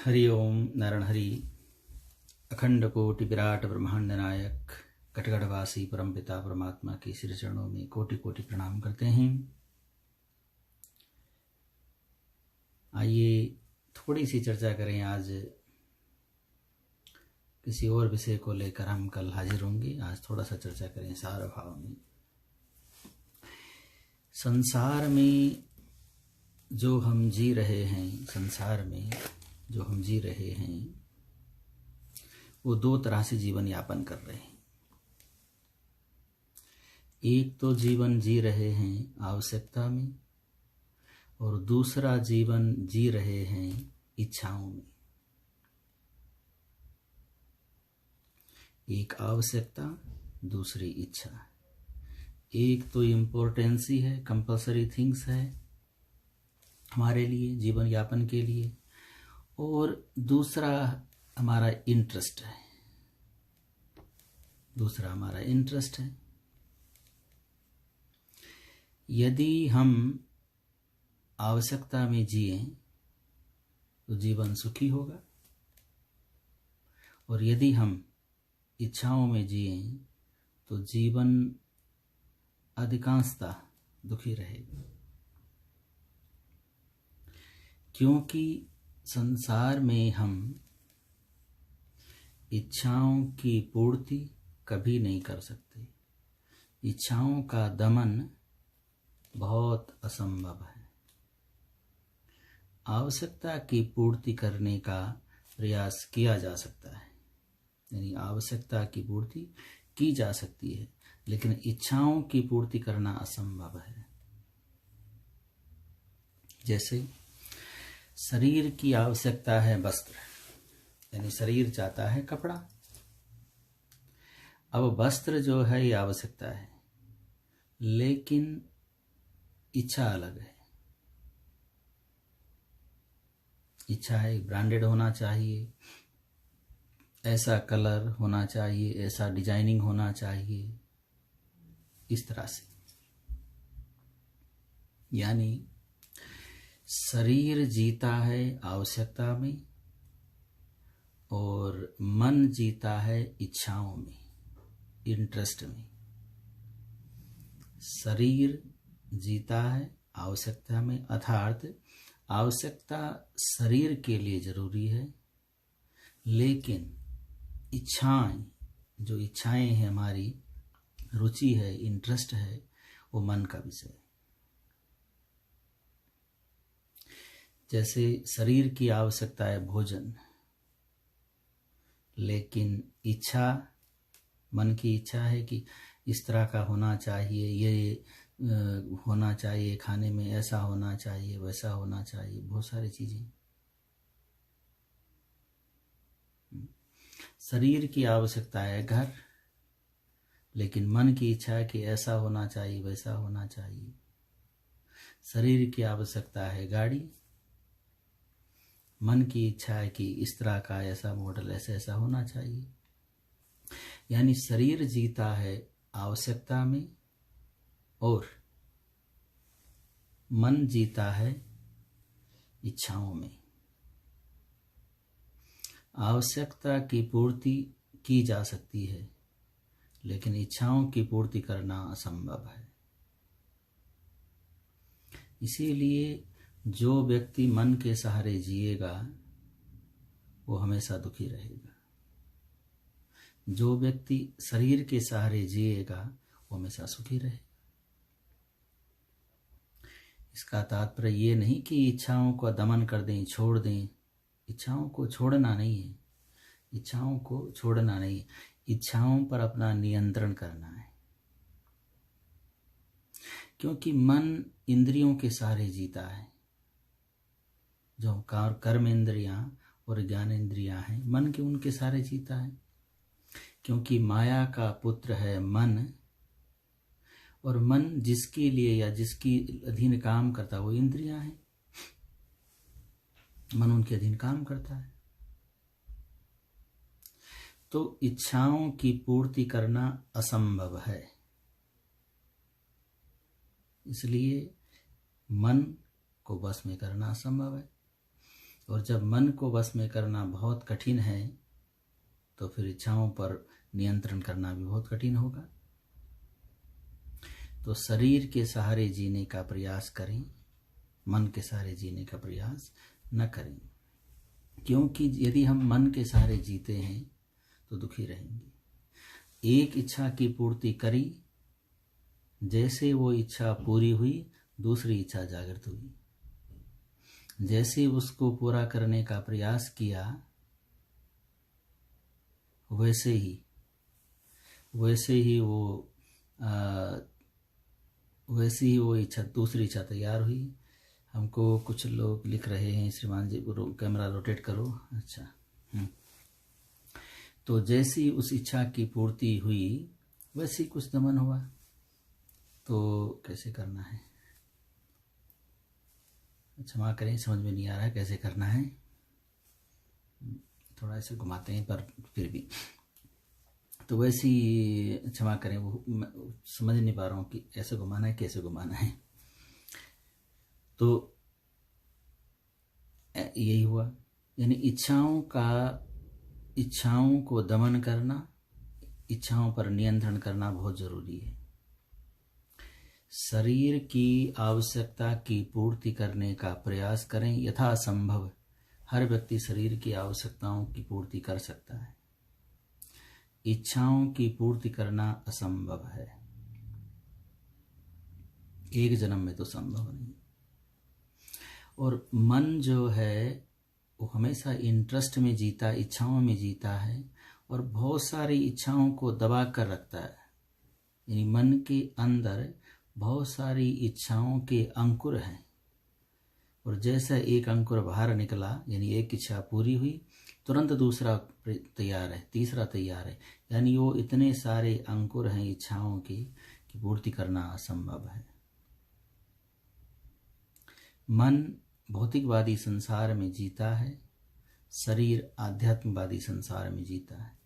हरि ओम नारायण हरि। अखंड कोटि विराट ब्रह्मांड नायक कटगढ़वासी परमपिता परमात्मा के श्री चरणों में कोटि कोटि प्रणाम करते हैं। आइए थोड़ी सी चर्चा करें। आज किसी और विषय को लेकर हम कल हाजिर होंगे। आज थोड़ा सा चर्चा करें सार भाव में। संसार में जो हम जी रहे हैं, संसार में जो हम जी रहे हैं वो दो तरह से जीवन यापन कर रहे हैं। एक तो जीवन जी रहे हैं आवश्यकता में, और दूसरा जीवन जी रहे हैं इच्छाओं में। एक आवश्यकता, दूसरी इच्छा। एक तो इम्पोर्टेंसी है, कंपल्सरी थिंग्स है हमारे लिए जीवन यापन के लिए, और दूसरा हमारा इंटरेस्ट है। दूसरा हमारा इंटरेस्ट है। यदि हम आवश्यकता में जिए तो जीवन सुखी होगा, और यदि हम इच्छाओं में जिए तो जीवन अधिकांशतः दुखी रहेगा। क्योंकि संसार में हम इच्छाओं की पूर्ति कभी नहीं कर सकते। इच्छाओं का दमन बहुत असंभव है। आवश्यकता की पूर्ति करने का प्रयास किया जा सकता है, यानी आवश्यकता की पूर्ति की जा सकती है, लेकिन इच्छाओं की पूर्ति करना असंभव है। जैसे शरीर की आवश्यकता है वस्त्र, यानी शरीर चाहता है कपड़ा। अब वस्त्र जो है ये आवश्यकता है, लेकिन इच्छा अलग है। इच्छा है ब्रांडेड होना चाहिए, ऐसा कलर होना चाहिए, ऐसा डिजाइनिंग होना चाहिए, इस तरह से। यानी शरीर जीता है आवश्यकता में, और मन जीता है इच्छाओं में, इंटरेस्ट में। शरीर जीता है आवश्यकता में, अर्थात आवश्यकता शरीर के लिए जरूरी है, लेकिन इच्छाएं, जो इच्छाएं हैं हमारी, रुचि है, इंटरेस्ट है, वो मन का विषय है। जैसे शरीर की आवश्यकता है भोजन, लेकिन इच्छा, मन की इच्छा है कि इस तरह का होना चाहिए, ये होना चाहिए, खाने में ऐसा होना चाहिए, वैसा होना चाहिए, बहुत सारी चीजें। शरीर की आवश्यकता है घर, लेकिन मन की इच्छा है कि ऐसा होना चाहिए, वैसा होना चाहिए। शरीर की आवश्यकता है गाड़ी, मन की इच्छा है कि इस तरह का, ऐसा मॉडल, ऐसा ऐसा होना चाहिए। यानी शरीर जीता है आवश्यकता में, और मन जीता है इच्छाओं में। आवश्यकता की पूर्ति की जा सकती है, लेकिन इच्छाओं की पूर्ति करना असंभव है। इसीलिए जो व्यक्ति मन के सहारे जिएगा वो हमेशा दुखी रहेगा। जो व्यक्ति शरीर के सहारे जिएगा वो हमेशा सुखी रहेगा। इसका तात्पर्य ये नहीं कि इच्छाओं को दमन कर दें, छोड़ दें। इच्छाओं को छोड़ना नहीं है, इच्छाओं को छोड़ना नहीं है, इच्छाओं पर अपना नियंत्रण करना है। क्योंकि मन इंद्रियों के सहारे जीता है। जो कर्म इंद्रियां और ज्ञान इंद्रियां हैं, मन के उनके सहारे जीता है। क्योंकि माया का पुत्र है मन, और मन जिसके लिए या जिसकी अधीन काम करता है वो इंद्रियां हैं। मन उनके अधीन काम करता है। तो इच्छाओं की पूर्ति करना असंभव है। इसलिए मन को बस में करना असंभव है। और जब मन को वश में करना बहुत कठिन है तो फिर इच्छाओं पर नियंत्रण करना भी बहुत कठिन होगा। तो शरीर के सहारे जीने का प्रयास करें, मन के सहारे जीने का प्रयास न करें, क्योंकि यदि हम मन के सहारे जीते हैं तो दुखी रहेंगे। एक इच्छा की पूर्ति करी, जैसे वो इच्छा पूरी हुई दूसरी इच्छा जागृत हुई। जैसे उसको पूरा करने का प्रयास किया वैसे ही वो इच्छा, दूसरी इच्छा तैयार हुई। हमको कुछ लोग लिख रहे हैं, श्रीमान जी कैमरा रोटेट करो। अच्छा, तो जैसी उस इच्छा की पूर्ति हुई वैसी कुछ दमन हुआ। तो कैसे करना है, क्षमा करें, समझ में नहीं आ रहा है कैसे करना है। थोड़ा ऐसे घुमाते हैं पर फिर भी, तो वैसी क्षमा करें, वो समझ नहीं पा रहा हूँ कि ऐसे घुमाना है कैसे घुमाना है। तो यही हुआ, यानी इच्छाओं को दमन करना, इच्छाओं पर नियंत्रण करना बहुत जरूरी है। शरीर की आवश्यकता की पूर्ति करने का प्रयास करें यथासंभव। हर व्यक्ति शरीर की आवश्यकताओं की पूर्ति कर सकता है, इच्छाओं की पूर्ति करना असंभव है, एक जन्म में तो संभव नहीं। और मन जो है वो हमेशा इंटरेस्ट में जीता, इच्छाओं में जीता है और बहुत सारी इच्छाओं को दबा कर रखता है। यानी मन के अंदर बहुत सारी इच्छाओं के अंकुर हैं और जैसा एक अंकुर बाहर निकला, यानी एक इच्छा पूरी हुई, तुरंत दूसरा तैयार है, तीसरा तैयार है। यानी वो इतने सारे अंकुर हैं इच्छाओं की कि पूर्ति करना असंभव है। मन भौतिकवादी संसार में जीता है, शरीर आध्यात्मवादी संसार में जीता है।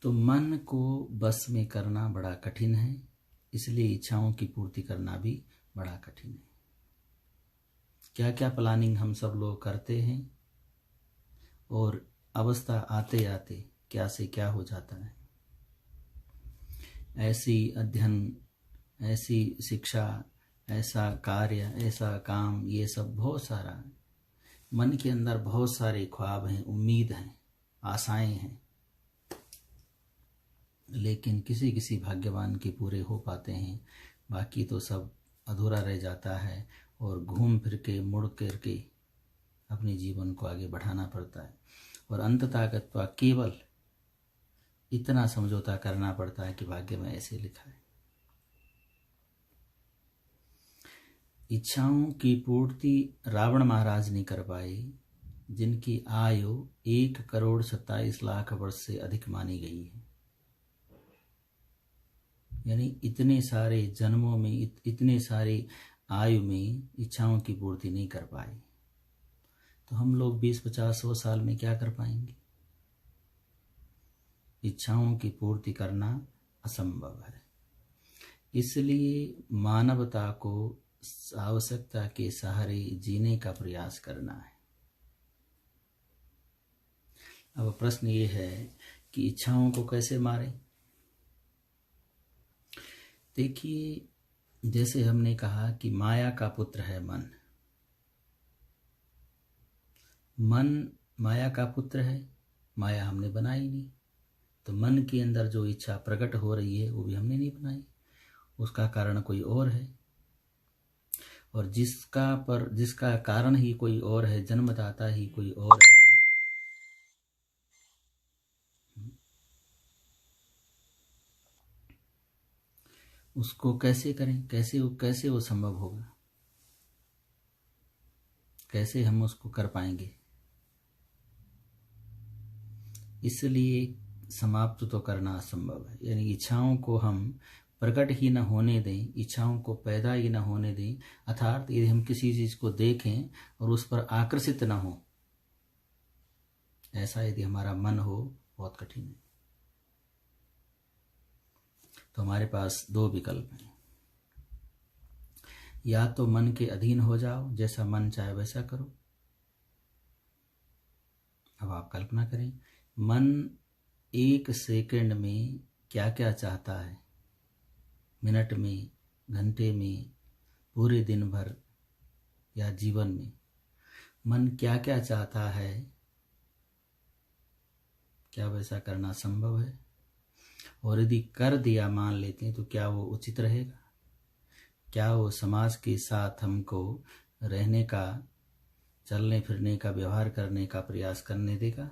तो मन को बस में करना बड़ा कठिन है, इसलिए इच्छाओं की पूर्ति करना भी बड़ा कठिन है। क्या क्या प्लानिंग हम सब लोग करते हैं और अवस्था आते आते क्या से क्या हो जाता है। ऐसी अध्ययन, ऐसी शिक्षा, ऐसा कार्य, ऐसा काम, ये सब बहुत सारा है। मन के अंदर बहुत सारे ख्वाब हैं, उम्मीद हैं, आशाएं हैं, लेकिन किसी किसी भाग्यवान के पूरे हो पाते हैं, बाकी तो सब अधूरा रह जाता है और घूम फिर के मुड़ कर के अपने जीवन को आगे बढ़ाना पड़ता है। और अंततः केवल इतना समझौता करना पड़ता है कि भाग्य में ऐसे लिखा है। इच्छाओं की पूर्ति रावण महाराज नहीं कर पाए, जिनकी आयु 1,27,00,000 वर्ष से अधिक मानी गई है। यानी इतने सारे जन्मों में, इतने सारे आयु में इच्छाओं की पूर्ति नहीं कर पाए, तो हम लोग 20-50-100 साल में क्या कर पाएंगे। इच्छाओं की पूर्ति करना असंभव है। इसलिए मानवता को आवश्यकता के सहारे जीने का प्रयास करना है। अब प्रश्न ये है कि इच्छाओं को कैसे मारें। देखिए, जैसे हमने कहा कि माया का पुत्र है मन। मन माया का पुत्र है, माया हमने बनाई नहीं। तो मन के अंदर जो इच्छा प्रकट हो रही है वो भी हमने नहीं बनाई, उसका कारण कोई और है। और जिसका कारण ही कोई और है, जन्मदाता ही कोई और है, उसको कैसे करें, कैसे वो संभव होगा, कैसे हम उसको कर पाएंगे। इसलिए समाप्त तो करना असंभव है। यानी इच्छाओं को हम प्रकट ही न होने दें, इच्छाओं को पैदा ही न होने दें। अर्थात यदि हम किसी चीज को देखें और उस पर आकर्षित न हो, ऐसा यदि हमारा मन हो, बहुत कठिन है। तो हमारे पास दो विकल्प हैं। या तो मन के अधीन हो जाओ, जैसा मन चाहे वैसा करो। अब आप कल्पना करें, मन 1 सेकंड में क्या क्या चाहता है, मिनट में, घंटे में, पूरे दिन भर या जीवन में मन क्या क्या चाहता है, क्या वैसा करना संभव है? और यदि कर दिया, मान लेते हैं, तो क्या वो उचित रहेगा? क्या वो समाज के साथ हमको रहने का, चलने फिरने का, व्यवहार करने का प्रयास करने देगा?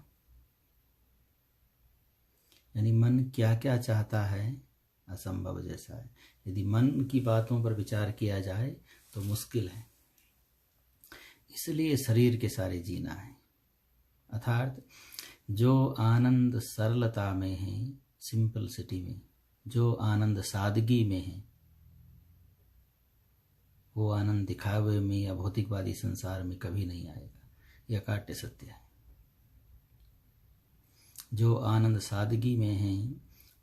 यानी मन क्या क्या चाहता है, असंभव जैसा है। यदि मन की बातों पर विचार किया जाए तो मुश्किल है। इसलिए शरीर के सारे जीना है। अर्थात जो आनंद सरलता में है, सिंपलिसिटी में, जो आनंद सादगी में है, वो आनंद दिखावे में या भौतिकवादी संसार में कभी नहीं आएगा। यह अकाट्य सत्य है। जो आनंद सादगी में है,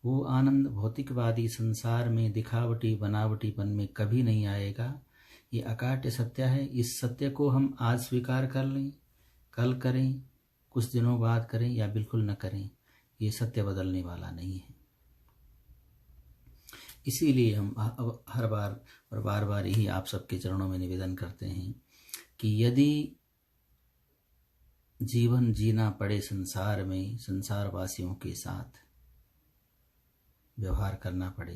वो आनंद भौतिकवादी संसार में, दिखावटी बनावटीपन में कभी नहीं आएगा। ये अकाट्य सत्य है। इस सत्य को हम आज स्वीकार कर लें, कल करें, कुछ दिनों बाद करें या बिल्कुल न करें, ये सत्य बदलने वाला नहीं है। इसीलिए हम हर बार और बार बार यही आप सबके चरणों में निवेदन करते हैं कि यदि जीवन जीना पड़े संसार में, संसार वासियों के साथ व्यवहार करना पड़े,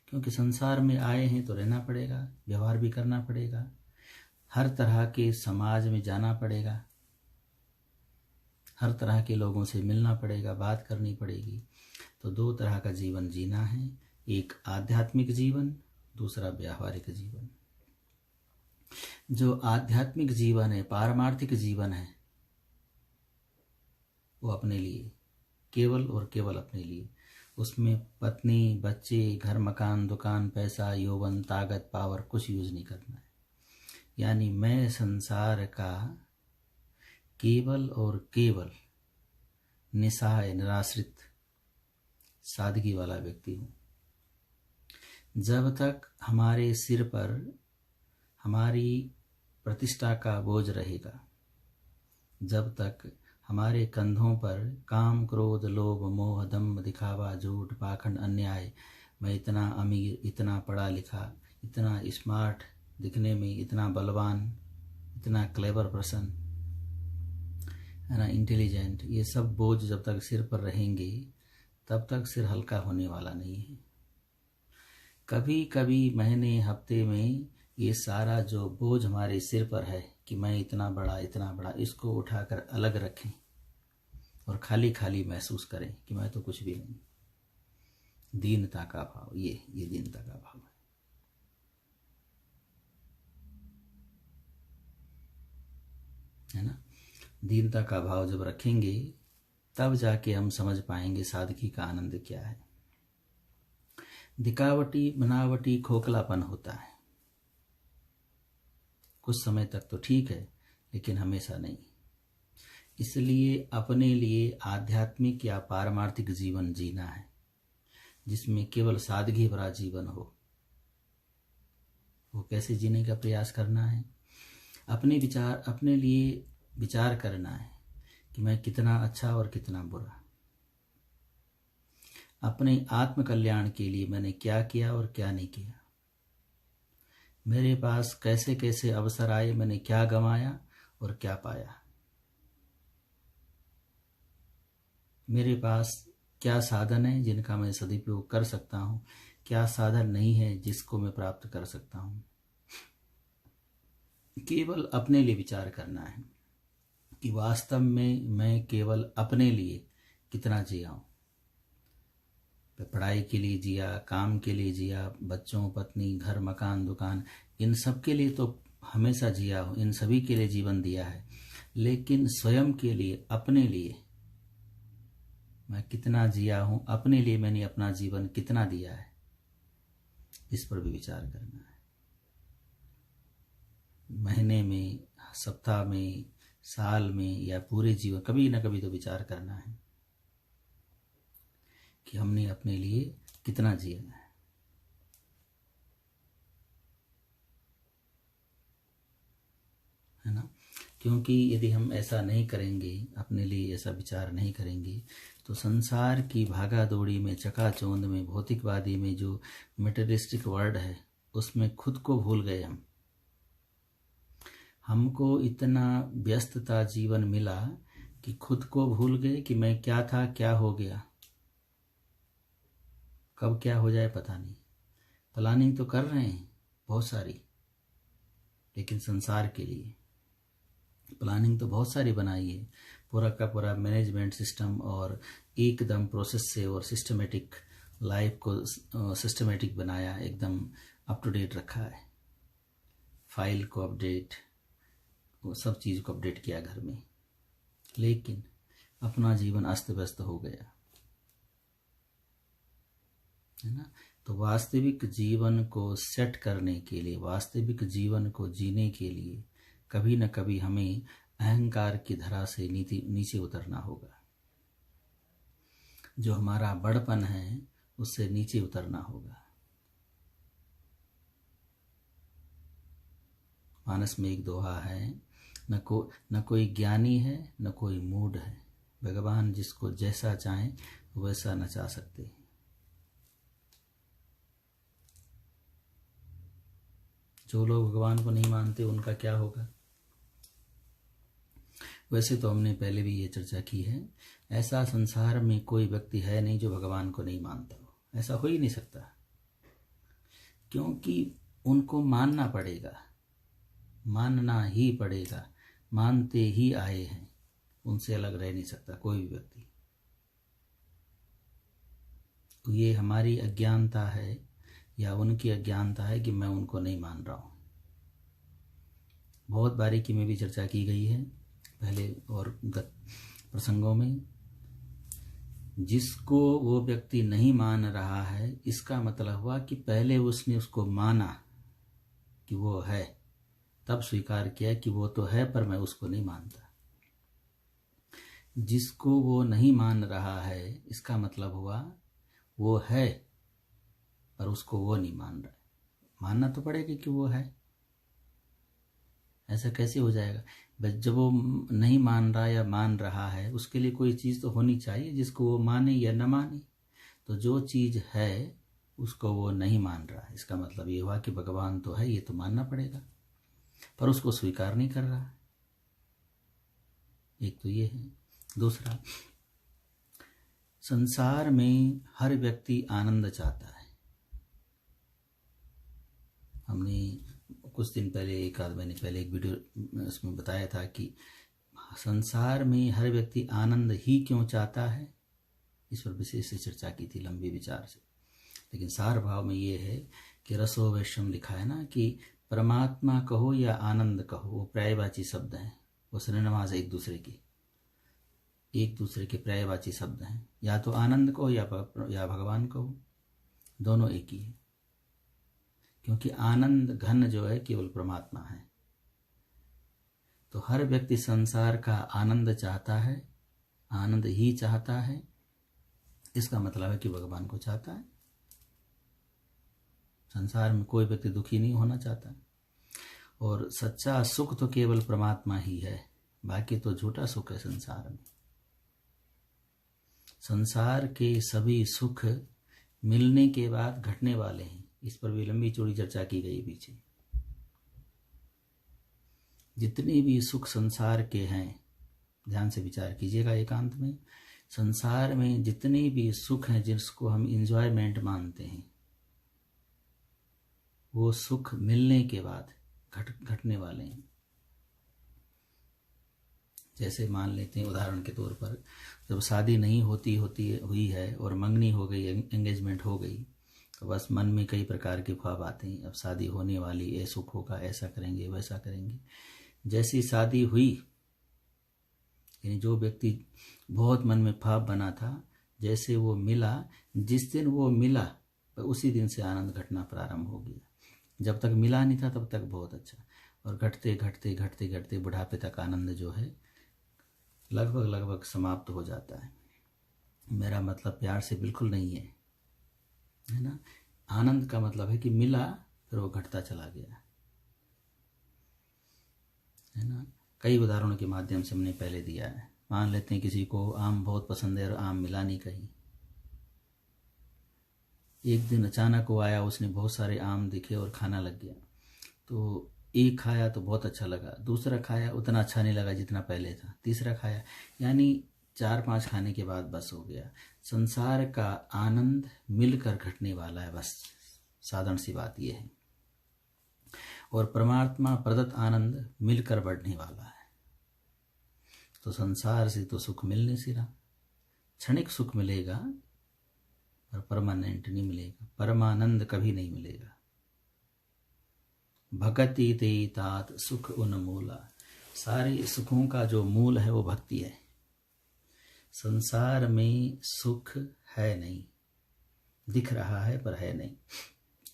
क्योंकि संसार में आए हैं तो रहना पड़ेगा, व्यवहार भी करना पड़ेगा, हर तरह के समाज में जाना पड़ेगा, हर तरह के लोगों से मिलना पड़ेगा, बात करनी पड़ेगी। तो 2 तरह का जीवन जीना है, एक आध्यात्मिक जीवन, दूसरा व्यावहारिक जीवन। जो आध्यात्मिक जीवन है, पारमार्थिक जीवन है, वो अपने लिए, केवल और केवल अपने लिए। उसमें पत्नी, बच्चे, घर, मकान, दुकान, पैसा, यौवन, ताकत, पावर कुछ यूज नहीं करना है। यानी मैं संसार का केवल और केवल निसहाय, निराश्रित, सादगी वाला व्यक्ति हूँ। जब तक हमारे सिर पर हमारी प्रतिष्ठा का बोझ रहेगा, जब तक हमारे कंधों पर काम, क्रोध, लोभ, मोह, दंभ, दिखावा, झूठ, पाखंड, अन्याय, मैं इतना अमीर, इतना पढ़ा लिखा, इतना स्मार्ट दिखने में, इतना बलवान, इतना क्लेवर पर्सन है ना, इंटेलिजेंट, ये सब बोझ जब तक सिर पर रहेंगे तब तक सिर हल्का होने वाला नहीं है। कभी कभी महीने, हफ्ते में ये सारा जो बोझ हमारे सिर पर है कि मैं इतना बड़ा, इसको उठाकर अलग रखें और खाली खाली महसूस करें कि मैं तो कुछ भी नहीं। दीनता का भाव, ये दीनता का भाव है ना। दीनता का भाव जब रखेंगे तब जाके हम समझ पाएंगे सादगी का आनंद क्या है। दिखावटी, बनावटी, खोखलापन होता है, कुछ समय तक तो ठीक है, लेकिन हमेशा नहीं। इसलिए अपने लिए आध्यात्मिक या पारमार्थिक जीवन जीना है, जिसमें केवल सादगी भरा जीवन हो। वो कैसे जीने का प्रयास करना है? अपने लिए विचार करना है कि मैं कितना अच्छा और कितना बुरा। अपने आत्म कल्याण के लिए मैंने क्या किया और क्या नहीं किया। मेरे पास कैसे कैसे अवसर आए, मैंने क्या गंवाया और क्या पाया। मेरे पास क्या साधन है जिनका मैं सदुपयोग कर सकता हूँ, क्या साधन नहीं है जिसको मैं प्राप्त कर सकता हूँ। केवल अपने लिए विचार करना है कि वास्तव में मैं केवल अपने लिए कितना जिया हूँ। पढ़ाई के लिए जिया, काम के लिए जिया, बच्चों, पत्नी, घर, मकान, दुकान, इन सब के लिए तो हमेशा जिया हूँ, इन सभी के लिए जीवन दिया है। लेकिन स्वयं के लिए, अपने लिए मैं कितना जिया हूँ, अपने लिए मैंने अपना जीवन कितना दिया है, इस पर भी विचार करना है। महीने में, सप्ताह में, साल में या पूरे जीवन, कभी ना कभी तो विचार करना है कि हमने अपने लिए कितना जिया है। है ना। क्योंकि यदि हम ऐसा नहीं करेंगे, अपने लिए ऐसा विचार नहीं करेंगे, तो संसार की भागा दौड़ी में, चकाचौंध में, भौतिकवादी में, जो मटेरियलिस्टिक वर्ल्ड है, उसमें खुद को भूल गए हम। हमको इतना व्यस्तता जीवन मिला कि खुद को भूल गए कि मैं क्या था, क्या हो गया, कब क्या हो जाए पता नहीं। प्लानिंग तो कर रहे हैं बहुत सारी, लेकिन संसार के लिए प्लानिंग तो बहुत सारी बनाई है, पूरा का पूरा मैनेजमेंट सिस्टम, और एकदम प्रोसेस से और सिस्टमेटिक लाइफ को सिस्टमेटिक बनाया, एकदम अप टू डेट रखा है, फाइल को अपडेट, वो सब चीज़ को अपडेट किया घर में, लेकिन अपना जीवन अस्त व्यस्त हो गया, है ना। तो वास्तविक जीवन को सेट करने के लिए, वास्तविक जीवन को जीने के लिए कभी न कभी हमें अहंकार की धरा से नीचे उतरना होगा। जो हमारा बड़पन है उससे नीचे उतरना होगा। मानस में एक दोहा है, न कोई ज्ञानी है, न कोई मूढ़ है, भगवान जिसको जैसा चाहे वैसा नचा सकते हैं। जो लोग भगवान को नहीं मानते उनका क्या होगा। वैसे तो हमने पहले भी ये चर्चा की है, ऐसा संसार में कोई व्यक्ति है नहीं जो भगवान को नहीं मानता हो, ऐसा हो ही नहीं सकता, क्योंकि उनको मानना पड़ेगा, मानना ही पड़ेगा, मानते ही आए हैं, उनसे अलग रह नहीं सकता कोई भी व्यक्ति। तो ये हमारी अज्ञानता है या उनकी अज्ञानता है कि मैं उनको नहीं मान रहा हूँ। बहुत बारीकी में भी चर्चा की गई है पहले और गत प्रसंगों में। जिसको वो व्यक्ति नहीं मान रहा है, इसका मतलब हुआ कि पहले उसने उसको माना कि वो है, तब स्वीकार किया कि वो तो है पर मैं उसको नहीं मानता। जिसको वो नहीं मान रहा है, इसका मतलब हुआ वो है पर उसको वो नहीं मान रहा है। मानना तो पड़ेगा कि वो है, ऐसा कैसे हो जाएगा। बस जब वो नहीं मान रहा या मान रहा है, उसके लिए कोई चीज़ तो होनी चाहिए जिसको वो माने या न माने। तो जो चीज़ है उसको वो नहीं मान रहा है, इसका मतलब ये हुआ कि भगवान तो है, ये तो मानना पड़ेगा, पर उसको स्वीकार नहीं कर रहा। एक तो ये है। दूसरा, संसार में हर व्यक्ति आनंद चाहता है। हमने कुछ दिन पहले, एक आध महीने पहले एक वीडियो उसमें बताया था कि संसार में हर व्यक्ति आनंद ही क्यों चाहता है, इस पर विशेष से चर्चा की थी लंबी विचार से। लेकिन सार भाव में ये है कि रसो वैश्यम लिखा है ना, कि परमात्मा कहो या आनंद कहो, वो पर्यायवाची शब्द हैं, वो सिनोनिम्स एक दूसरे के पर्यायवाची शब्द हैं। या तो आनंद कहो या भगवान कहो, दोनों एक ही है, क्योंकि आनंद घन जो है केवल परमात्मा है। तो हर व्यक्ति संसार का आनंद चाहता है, आनंद ही चाहता है, इसका मतलब है कि भगवान को चाहता है। संसार में कोई व्यक्ति दुखी नहीं होना चाहता, और सच्चा सुख तो केवल परमात्मा ही है, बाकी तो झूठा सुख है संसार में। संसार के सभी सुख मिलने के बाद घटने वाले हैं, इस पर भी लंबी चौड़ी चर्चा की गई पीछे। जितने भी सुख संसार के हैं, ध्यान से विचार कीजिएगा एकांत में, संसार में जितने भी सुख हैं जिसको हम इंजॉयमेंट मानते हैं, वो सुख मिलने के बाद घटने वाले हैं। जैसे मान लेते हैं उदाहरण के तौर पर, जब शादी नहीं हुई है और मंगनी हो गई, एंगेजमेंट हो गई, तो बस मन में कई प्रकार के ख्वाब आते हैं, अब शादी होने वाली, ये सुख होगा, ऐसा करेंगे वैसा करेंगे। जैसी शादी हुई, यानी जो व्यक्ति बहुत मन में ख्वाब बना था, जैसे वो मिला, जिस दिन वो मिला उसी दिन से आनंद घटना प्रारंभ हो गया। जब तक मिला नहीं था तब तक बहुत अच्छा, और घटते घटते घटते घटते बुढ़ापे तक आनंद जो है लगभग समाप्त हो जाता है। मेरा मतलब प्यार से बिल्कुल नहीं है ना। आनंद का मतलब है कि मिला फिर वो घटता चला गया। है ना। कई उदाहरणों के माध्यम से हमने पहले दिया है। मान लेते हैं किसी को आम बहुत पसंद है और आम मिला नहीं कहीं। एक दिन अचानक वो आया, उसने बहुत सारे आम दिखे और खाना लग गया। तो एक खाया तो बहुत अच्छा लगा, दूसरा खाया उतना अच्छा नहीं लगा जितना पहले था, तीसरा खाया, यानी 4-5 खाने के बाद बस हो गया। संसार का आनंद मिलकर घटने वाला है, बस साधारण सी बात यह है। और परमात्मा प्रदत्त आनंद मिलकर बढ़ने वाला है। तो संसार से तो सुख मिल नहीं सी रहा, क्षणिक सुख मिलेगा पर परमानेंट नहीं मिलेगा, परमानंद कभी नहीं मिलेगा। भक्ति ते तात सुख उन्मूला, सारे सुखों का जो मूल है वो भक्ति है। संसार में सुख है नहीं, दिख रहा है पर है नहीं,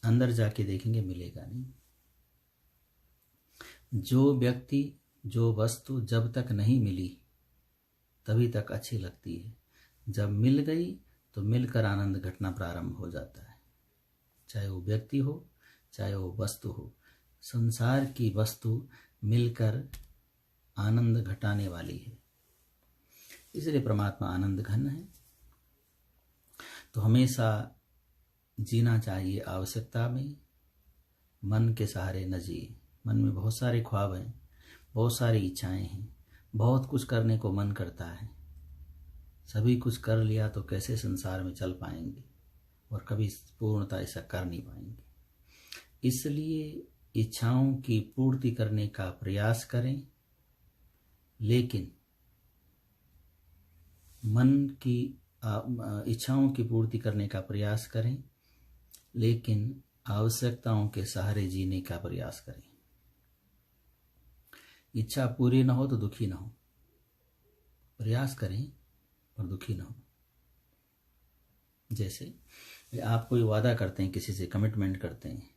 अंदर जाके देखेंगे मिलेगा नहीं। जो व्यक्ति जो वस्तु जब तक नहीं मिली तभी तक अच्छी लगती है, जब मिल गई तो मिलकर आनंद घटना प्रारंभ हो जाता है। चाहे वो व्यक्ति हो चाहे वो वस्तु हो, संसार की वस्तु मिलकर आनंद घटाने वाली है, इसलिए परमात्मा आनंद घन है। तो हमेशा जीना चाहिए आवश्यकता में, मन के सहारे न जिए। मन में बहुत सारे ख्वाब हैं, बहुत सारी इच्छाएं हैं, बहुत कुछ करने को मन करता है। सभी कुछ कर लिया तो कैसे संसार में चल पाएंगे और कभी पूर्णता ऐसा कर नहीं पाएंगे। इसलिए इच्छाओं की पूर्ति करने का प्रयास करें, लेकिन मन की इच्छाओं की पूर्ति करने का प्रयास करें, लेकिन आवश्यकताओं के सहारे जीने का प्रयास करें। इच्छा पूरी ना हो तो दुखी ना हो, प्रयास करें और दुखी ना हो। जैसे आप कोई वादा करते हैं, किसी से कमिटमेंट करते हैं,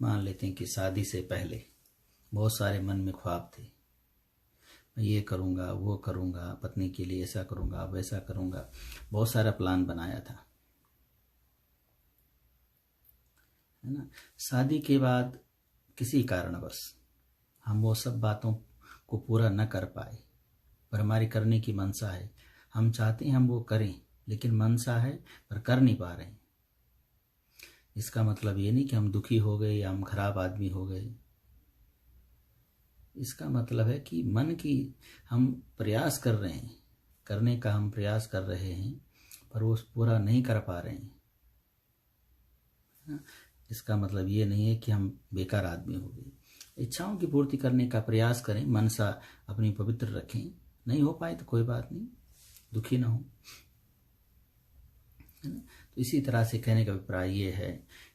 मान लेते हैं कि शादी से पहले बहुत सारे मन में ख्वाब थे, मैं ये करूँगा वो करूँगा, पत्नी के लिए ऐसा करूँगा वैसा करूँगा, बहुत सारा प्लान बनाया था, है ना। शादी के बाद किसी कारणवश हम वो सब बातों को पूरा न कर पाए, पर हमारी करने की मनसा है, हम चाहते हैं हम वो करें, लेकिन मनसा है पर कर नहीं पा रहे हैं। इसका मतलब ये नहीं कि हम दुखी हो गए या हम खराब आदमी हो गए। इसका मतलब है कि मन की हम प्रयास कर रहे हैं, करने का हम प्रयास कर रहे हैं, पर वो पूरा नहीं कर पा रहे हैं। इसका मतलब ये नहीं है कि हम बेकार आदमी हो गए। इच्छाओं की पूर्ति करने का प्रयास करें, मनसा अपनी पवित्र रखें, नहीं हो पाए तो कोई बात नहीं, दुखी ना हो, है ना। तो इसी तरह से कहने का अभिप्राय ये है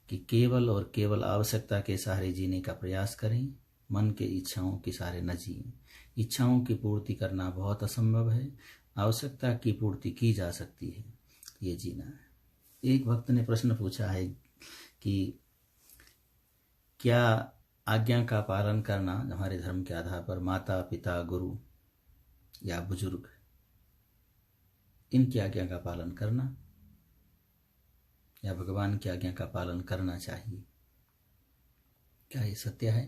कि केवल और केवल आवश्यकता के सहारे जीने का प्रयास करें, मन के इच्छाओं के सहारे न जिए। इच्छाओं की पूर्ति करना बहुत असंभव है, आवश्यकता की पूर्ति की जा सकती है, ये जीना है। एक भक्त ने प्रश्न पूछा है कि क्या आज्ञा का पालन करना हमारे धर्म के आधार पर माता पिता गुरु या बुजुर्ग, इनकी आज्ञा का पालन करना या भगवान की आज्ञा का पालन करना चाहिए, क्या ये सत्य है?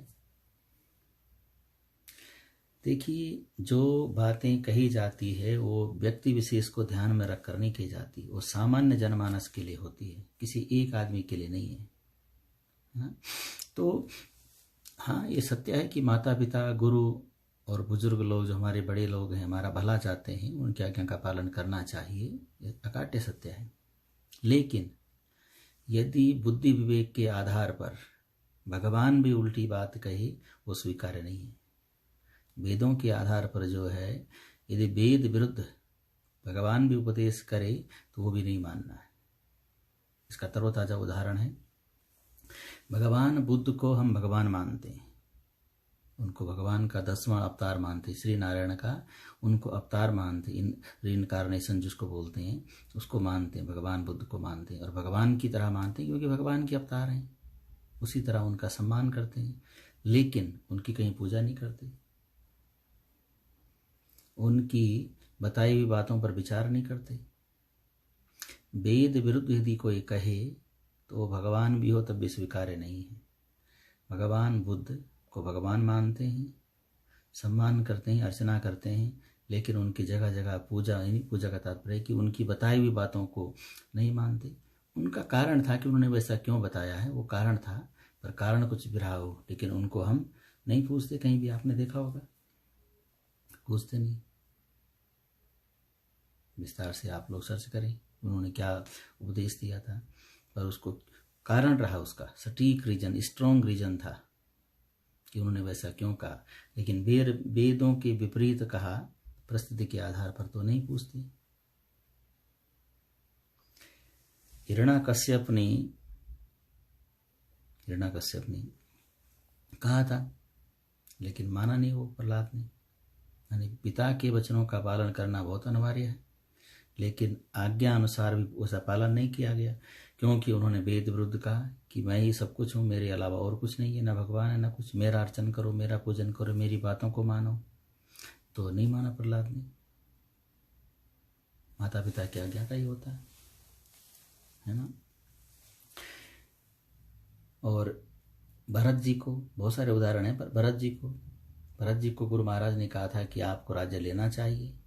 देखिए, जो बातें कही जाती है वो व्यक्ति विशेष को ध्यान में रख कर नहीं कही जाती, वो सामान्य जनमानस के लिए होती है, किसी एक आदमी के लिए नहीं है, ना? तो हाँ, ये सत्य है कि माता पिता गुरु और बुजुर्ग लोग, जो हमारे बड़े लोग हैं, हमारा भला चाहते हैं, उनकी आज्ञा का पालन करना चाहिए, ये अकाट्य सत्य है। लेकिन यदि बुद्धि विवेक के आधार पर भगवान भी उल्टी बात कहे, वो स्वीकार्य नहीं है। वेदों के आधार पर जो है, यदि वेद विरुद्ध भगवान भी उपदेश करे तो वो भी नहीं मानना है। इसका तरोताजा उदाहरण है, भगवान बुद्ध को हम भगवान मानते हैं, उनको भगवान का 10वां अवतार मानते, श्री नारायण का उनको अवतार मानते, रीइंकार्नेशन जिसको बोलते हैं उसको मानते हैं, भगवान बुद्ध को मानते हैं और भगवान की तरह मानते हैं, क्योंकि भगवान के अवतार हैं, उसी तरह उनका सम्मान करते हैं, लेकिन उनकी कहीं पूजा नहीं करते, उनकी बताई हुई बातों पर विचार नहीं करते। वेद विरुद्ध यदि कोई कहे तो वो भगवान भी हो तब भी स्वीकार्य नहीं है। भगवान बुद्ध को भगवान मानते हैं, सम्मान करते हैं, अर्चना करते हैं, लेकिन उनकी जगह जगह पूजा, यानी पूजा का तात्पर्य कि उनकी बताई हुई बातों को नहीं मानते। उनका कारण था कि उन्होंने वैसा क्यों बताया है, वो कारण था, पर कारण कुछ भी रहा हो, लेकिन उनको हम नहीं पूछते। कहीं भी आपने देखा होगा, पूछते नहीं। विस्तार से आप लोग सर्च करें उन्होंने क्या उपदेश दिया था, पर उसको कारण रहा, उसका सटीक रीजन, स्ट्रॉन्ग रीजन था कि उन्होंने वैसा क्यों कहा। लेकिन वेदों के विपरीत कहा परिस्थिति के आधार पर तो नहीं पूछते। हिरण्यकश्यप ने कहा था, लेकिन माना नहीं वो प्रहलाद ने। यानी पिता के वचनों का पालन करना बहुत अनिवार्य है, लेकिन आज्ञा अनुसार भी उसका पालन नहीं किया गया, क्योंकि उन्होंने वेद विरुद्ध कहा कि मैं ही सब कुछ हूँ, मेरे अलावा और कुछ नहीं है, ना भगवान है ना कुछ, मेरा अर्चन करो, मेरा पूजन करो, मेरी बातों को मानो। तो नहीं माना प्रहलाद ने। माता पिता की आज्ञा का ही होता है ना। और भरत जी को, बहुत सारे उदाहरण हैं, पर भरत जी को गुरु महाराज ने कहा था कि आपको राज्य लेना चाहिए।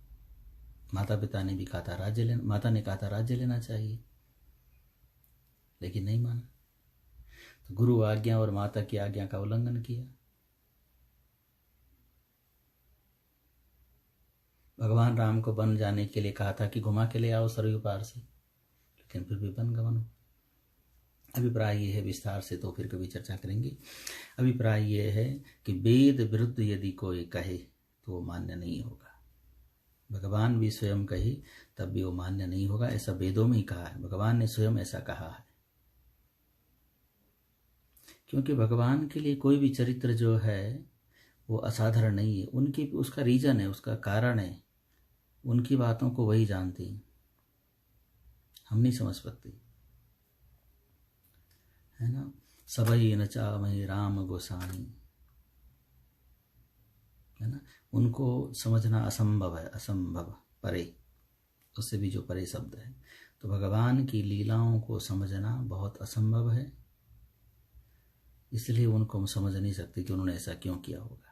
माता पिता ने भी कहा था राज्य लेना, माता ने कहा था राज्य लेना चाहिए, लेकिन नहीं माना। तो गुरु आज्ञा और माता की आज्ञा का उल्लंघन किया। भगवान राम को वन जाने के लिए कहा था कि घुमा के ले आओ सरयू पार से, लेकिन फिर भी वन गमन। अभिप्राय ये है, विस्तार से तो फिर कभी चर्चा करेंगे। अभिप्राय ये है कि वेद विरुद्ध यदि कोई कहे तो वो मान्य नहीं होगा। भगवान भी स्वयं कहे तब भी वो मान्य नहीं होगा। ऐसा वेदों में ही कहा है, भगवान ने स्वयं ऐसा कहा है। क्योंकि भगवान के लिए कोई भी चरित्र जो है वो असाधारण नहीं है। उनकी उसका रीजन है, उसका कारण है, उनकी बातों को वही जानते हैं, हम नहीं समझ सकते, है ना। सबई न चावहि राम गोसाई, है ना। उनको समझना असंभव है, असंभव, परे, उससे भी जो परे शब्द है। तो भगवान की लीलाओं को समझना बहुत असंभव है, इसलिए उनको हम समझ नहीं सकते कि उन्होंने ऐसा क्यों किया होगा।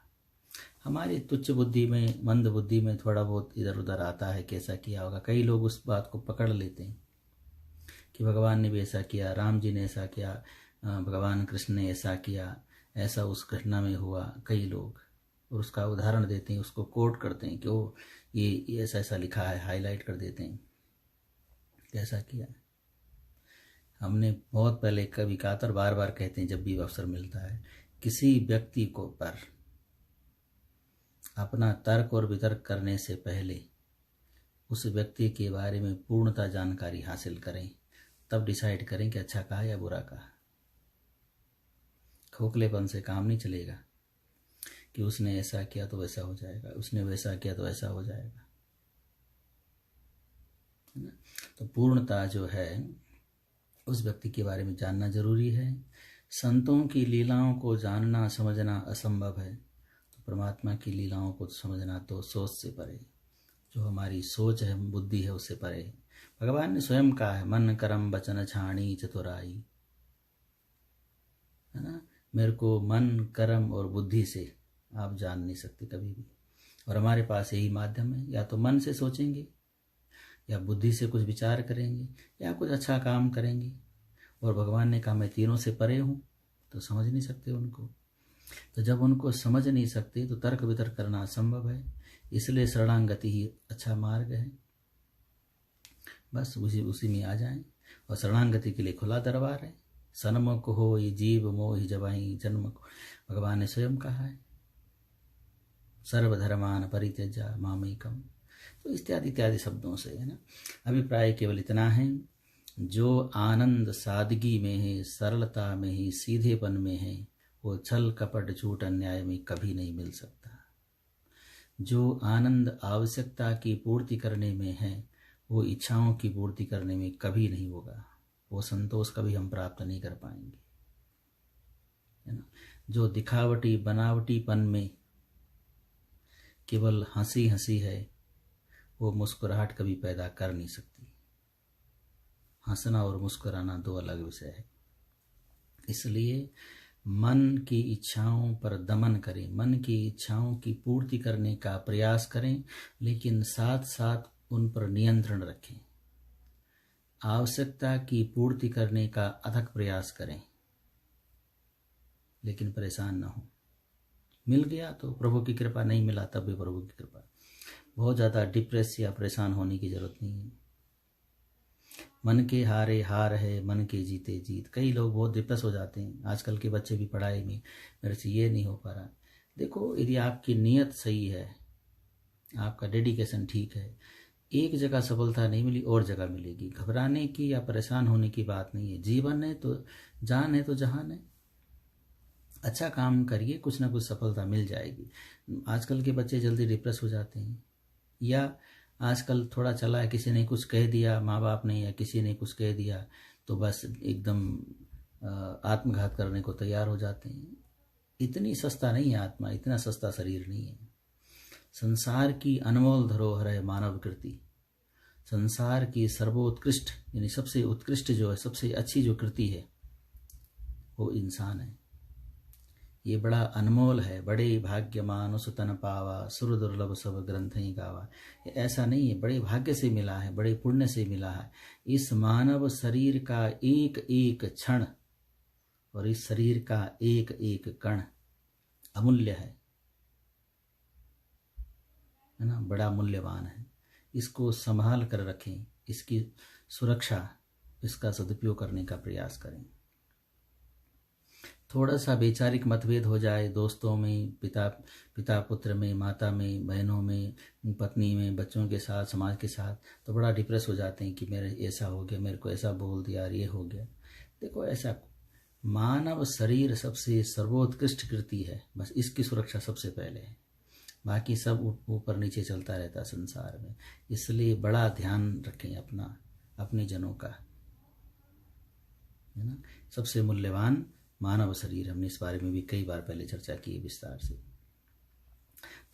हमारी तुच्छ बुद्धि में, मंद बुद्धि में थोड़ा बहुत इधर उधर आता है कि ऐसा किया होगा। कई लोग उस बात को पकड़ लेते हैं कि भगवान ने भी ऐसा किया, राम जी ने ऐसा किया, भगवान कृष्ण ने ऐसा किया, ऐसा उस घटना में हुआ। कई लोग और उसका उदाहरण देते हैं, उसको कोट करते हैं कि वो ये ऐसा ऐसा लिखा है, हाईलाइट कर देते हैं कैसा किया। हमने बहुत पहले कभी कहा था और बार बार कहते हैं जब भी अवसर मिलता है, किसी व्यक्ति को पर अपना तर्क और वितर्क करने से पहले उस व्यक्ति के बारे में पूर्णतः जानकारी हासिल करें, तब डिसाइड करें कि अच्छा कहा या बुरा कहा। खोखलेपन से काम नहीं चलेगा कि उसने ऐसा किया तो वैसा हो जाएगा, उसने वैसा किया तो ऐसा हो जाएगा, है ना। तो पूर्णतः जो है उस व्यक्ति के बारे में जानना जरूरी है। संतों की लीलाओं को जानना समझना असंभव है, तो परमात्मा की लीलाओं को समझना तो सोच से परे, जो हमारी सोच है, बुद्धि है, उससे परे है। भगवान ने स्वयं कहा है, मन कर्म वचन छाणी चतुराई, है ना। मेरे को मन कर्म और बुद्धि से आप जान नहीं सकते कभी भी, और हमारे पास यही माध्यम है, या तो मन से सोचेंगे, या बुद्धि से कुछ विचार करेंगे, या कुछ अच्छा काम करेंगे। और भगवान ने कहा मैं तीनों से परे हूँ, तो समझ नहीं सकते उनको। तो जब उनको समझ नहीं सकते तो तर्क वितर्क करना असंभव है। इसलिए शरणागति ही अच्छा मार्ग है। बस उसी में आ जाएं, और शरणागति के लिए खुला दरबार है। सन्मुख हो ये जीव मोहि जबाई जन्म को, भगवान ने स्वयं कहा है, सर्वधर्मान परित्यज्य मामेकम। तो इत्यादि इत्यादि शब्दों से, है ना। अभिप्राय केवल इतना है, जो आनंद सादगी में है, सरलता में है, सीधेपन में है, वो छल कपट झूठ अन्याय में कभी नहीं मिल सकता। जो आनंद आवश्यकता की पूर्ति करने में है, वो इच्छाओं की पूर्ति करने में कभी नहीं होगा। वो संतोष कभी हम प्राप्त नहीं कर पाएंगे, है ना। जो दिखावटी बनावटीपन में केवल हंसी हंसी है, वो मुस्कुराहट कभी पैदा कर नहीं सकती। हंसना और मुस्कुराना दो अलग विषय है। इसलिए मन की इच्छाओं पर दमन करें, मन की इच्छाओं की पूर्ति करने का प्रयास करें, लेकिन साथ साथ उन पर नियंत्रण रखें। आवश्यकता की पूर्ति करने का अथक प्रयास करें, लेकिन परेशान न हो। मिल गया तो प्रभु की कृपा, नहीं मिला तब भी प्रभु की कृपा। बहुत ज़्यादा डिप्रेस या परेशान होने की ज़रूरत नहीं है। मन के हारे हार है, मन के जीते जीत। कई लोग बहुत डिप्रेस हो जाते हैं, आजकल के बच्चे भी पढ़ाई में मेरे से ये नहीं हो पा रहा। देखो, यदि आपकी नीयत सही है, आपका डेडिकेशन ठीक है, एक जगह सफलता नहीं मिली और जगह मिलेगी। घबराने की या परेशान होने की बात नहीं है। जीवन है तो जान है तो जहान है। अच्छा काम करिए, कुछ ना कुछ सफलता मिल जाएगी। आजकल के बच्चे जल्दी डिप्रेस हो जाते हैं, या आजकल थोड़ा चला है, किसी ने कुछ कह दिया, माँ बाप ने या किसी ने कुछ कह दिया तो बस एकदम आत्मघात करने को तैयार हो जाते हैं। इतनी सस्ता नहीं है आत्मा, इतना सस्ता शरीर नहीं है। संसार की अनमोल धरोहर है मानव कृति। संसार की सर्वोत्कृष्ट यानी सबसे उत्कृष्ट जो है, सबसे अच्छी जो कृति है वो इंसान है। ये बड़ा अनमोल है। बड़े भाग्यमान उस तन पावा, सुर दुर्लभ सब ग्रंथ ही गावा। ऐसा नहीं है, बड़े भाग्य से मिला है, बड़े पुण्य से मिला है। इस मानव शरीर का एक एक क्षण और इस शरीर का एक एक कण अमूल्य है ना, बड़ा मूल्यवान है। इसको संभाल कर रखें, इसकी सुरक्षा, इसका सदुपयोग करने का प्रयास करें। थोड़ा सा वैचारिक मतभेद हो जाए दोस्तों में, पिता पुत्र में, माता में, बहनों में, पत्नी में, बच्चों के साथ, समाज के साथ, तो बड़ा डिप्रेस हो जाते हैं कि मेरे ऐसा हो गया, मेरे को ऐसा बोल दिया, ये हो गया। देखो, ऐसा मानव शरीर सबसे सर्वोत्कृष्ट कृति है, बस इसकी सुरक्षा सबसे पहले है। बाकी सब ऊपर नीचे चलता रहता संसार में। इसलिए बड़ा ध्यान रखें अपने जनों का, है ना। सबसे मूल्यवान मानव शरीर। हमने इस बारे में भी कई बार पहले चर्चा की है विस्तार से।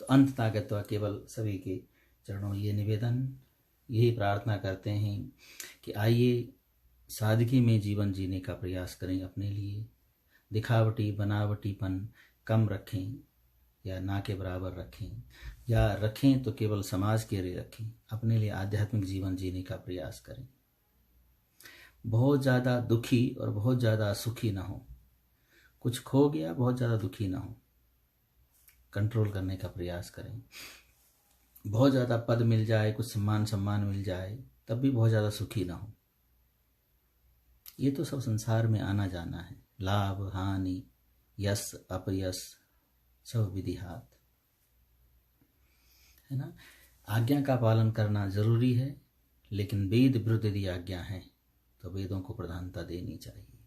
तो अंत तक केवल सभी के चरणों ये निवेदन, यही प्रार्थना करते हैं कि आइए सादगी में जीवन जीने का प्रयास करें। अपने लिए दिखावटी बनावटीपन कम रखें या ना के बराबर रखें, या रखें तो केवल समाज के लिए रखें। अपने लिए आध्यात्मिक जीवन जीने का प्रयास करें। बहुत ज़्यादा दुखी और बहुत ज़्यादा सुखी ना हो। कुछ खो गया, बहुत ज़्यादा दुखी ना हो, कंट्रोल करने का प्रयास करें। बहुत ज़्यादा पद मिल जाए, कुछ सम्मान मिल जाए, तब भी बहुत ज़्यादा सुखी ना हो। ये तो सब संसार में आना जाना है। लाभ हानि, यश अपयश, सब विधिहात, है ना। आज्ञा का पालन करना जरूरी है, लेकिन वेद विरुद्ध यदि आज्ञा है तो वेदों को प्रधानता देनी चाहिए,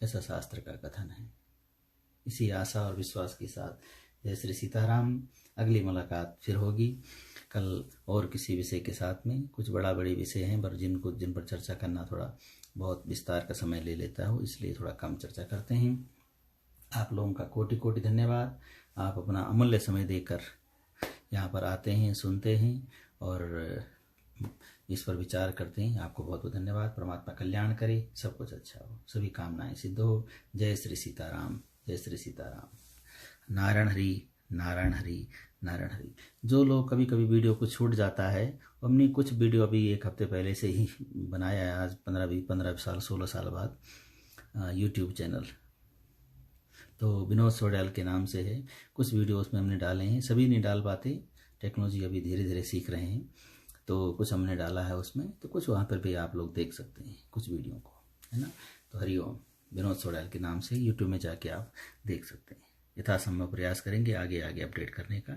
ऐसा शास्त्र का कथन है। इसी आशा और विश्वास के साथ जय श्री सीताराम। अगली मुलाकात फिर होगी कल और किसी विषय के साथ में। कुछ बड़े विषय हैं पर जिन पर चर्चा करना थोड़ा बहुत विस्तार का समय ले लेता हो, इसलिए थोड़ा कम चर्चा करते हैं। आप लोगों का कोटि कोटि धन्यवाद। आप अपना अमूल्य समय देकर यहाँ पर आते हैं, सुनते हैं और इस पर विचार करते हैं। आपको बहुत बहुत धन्यवाद। परमात्मा कल्याण करे, सब कुछ अच्छा हो, सभी कामनाएं सिद्ध हो। जय श्री सीताराम, जय श्री सीताराम। नारायण हरि, नारायण हरि, नारायण हरि। जो लोग कभी कभी वीडियो को छूट जाता है, हमने कुछ वीडियो अभी एक हफ्ते पहले से ही बनाया है, आज 15 साल 16 साल बाद यूट्यूब चैनल, तो विनोद सोड्याल के नाम से है। कुछ वीडियो उसमें हमने डाले हैं, सभी नहीं डाल पाते, टेक्नोलॉजी अभी धीरे धीरे सीख रहे हैं, तो कुछ हमने डाला है उसमें, तो कुछ वहाँ पर भी आप लोग देख सकते हैं कुछ वीडियो को, है ना। तो हरिओम, विनोद सोड्याल के नाम से यूट्यूब में जाके आप देख सकते हैं। यथासंभव प्रयास करेंगे आगे अपडेट करने का।